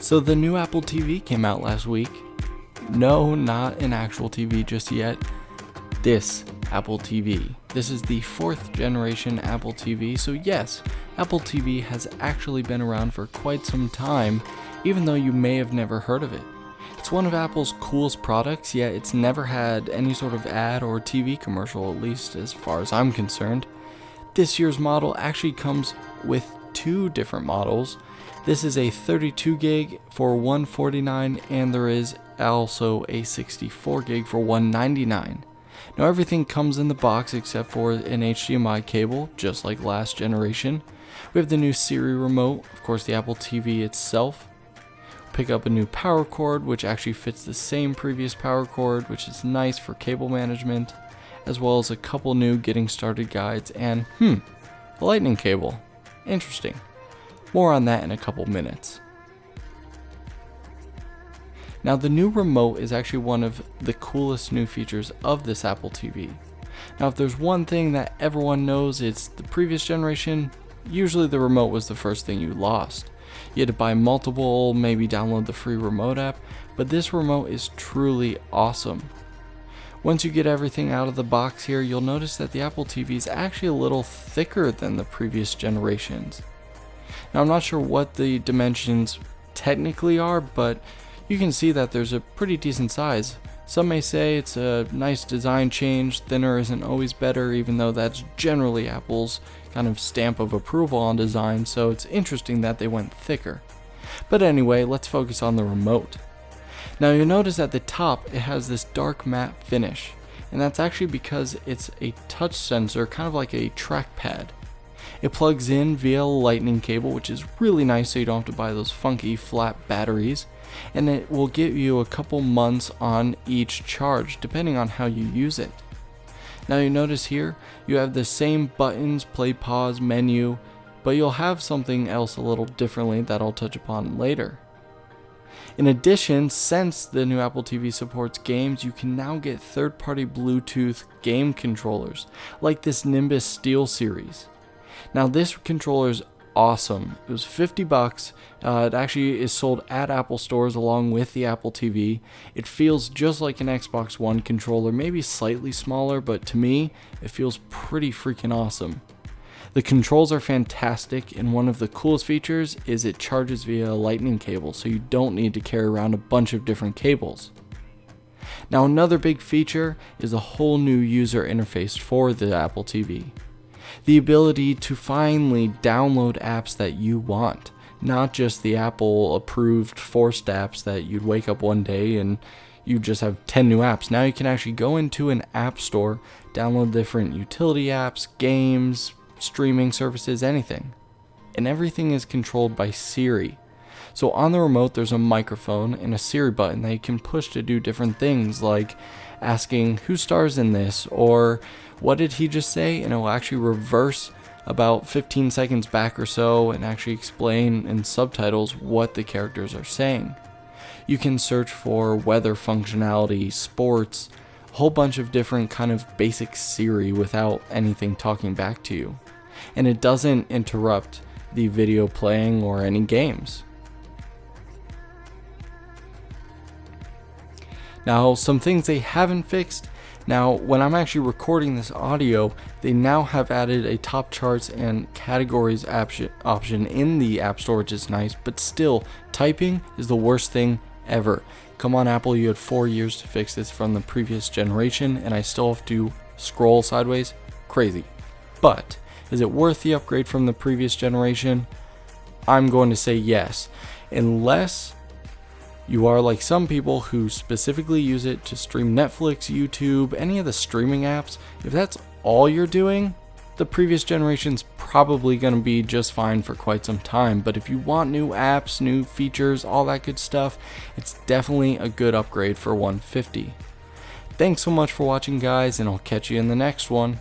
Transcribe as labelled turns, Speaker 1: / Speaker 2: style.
Speaker 1: So the new Apple TV came out last week. No, not an actual TV just yet. This Apple TV. This is the 4th generation Apple TV. So yes, Apple TV has actually been around for quite some time, even though you may have never heard of it. It's one of Apple's coolest products, yet it's never had any sort of ad or TV commercial, at least as far as I'm concerned. This year's model actually comes with 2 different models. This is a 32 gig for $149, and there is also a 64 gig for $199. Now everything comes in the box except for an HDMI cable, just like last generation. We have the new Siri remote, of course the Apple TV itself. Pick up a new power cord, which actually fits the same previous power cord, which is nice for cable management, as well as a couple new getting started guides and a lightning cable. Interesting. More on that in a couple minutes. Now the new remote is actually one of the coolest new features of this Apple TV. Now if there's one thing that everyone knows, it's the previous generation, usually the remote was the first thing you lost. You had to buy multiple, maybe download the free remote app, but this remote is truly awesome. Once you get everything out of the box here, you'll notice that the Apple TV is actually a little thicker than the previous generations. Now I'm not sure what the dimensions technically are, but you can see that there's a pretty decent size. Some may say it's a nice design change, thinner isn't always better, even though that's generally Apple's kind of stamp of approval on design, so it's interesting that they went thicker. But anyway, let's focus on the remote. Now you'll notice at the top it has this dark matte finish, and that's actually because it's a touch sensor, kind of like a trackpad. It plugs in via a lightning cable, which is really nice so you don't have to buy those funky flat batteries, and it will give you a couple months on each charge depending on how you use it. Now you notice here you have the same buttons, play, pause, menu, but you'll have something else a little differently that I'll touch upon later. In addition, since the new Apple TV supports games, you can now get third-party Bluetooth game controllers like this Nimbus Steel series. Now this controller is awesome. It was $50. It actually is sold at Apple stores along with the Apple TV. It feels just like an Xbox One controller, maybe slightly smaller, but to me, it feels pretty freaking awesome. The controls are fantastic, and one of the coolest features is it charges via a lightning cable, so you don't need to carry around a bunch of different cables. Now another big feature is a whole new user interface for the Apple TV. The ability to finally download apps that you want, not just the Apple approved forced apps that you'd wake up one day and you just have 10 new apps. Now you can actually go into an app store, download different utility apps, games, streaming services, anything. And everything is controlled by Siri. So on the remote there's a microphone and a Siri button that you can push to do different things, like asking who stars in this, or what did he just say, and it will actually reverse about 15 seconds back or so and actually explain in subtitles what the characters are saying. You can search for weather functionality, sports, a whole bunch of different kind of basic Siri without anything talking back to you. And it doesn't interrupt the video playing or any games. Now, some things they haven't fixed. Now, when I'm actually recording this audio, they now have added a top charts and categories option in the App Store, which is nice, but still, typing is the worst thing ever. Come on, Apple, you had 4 years to fix this from the previous generation, and I still have to scroll sideways. Crazy. But, is it worth the upgrade from the previous generation? I'm going to say yes, unless you are like some people who specifically use it to stream Netflix, YouTube, any of the streaming apps. If that's all you're doing, the previous generation's probably going to be just fine for quite some time. But if you want new apps, new features, all that good stuff, it's definitely a good upgrade for $150. Thanks so much for watching, guys, and I'll catch you in the next one.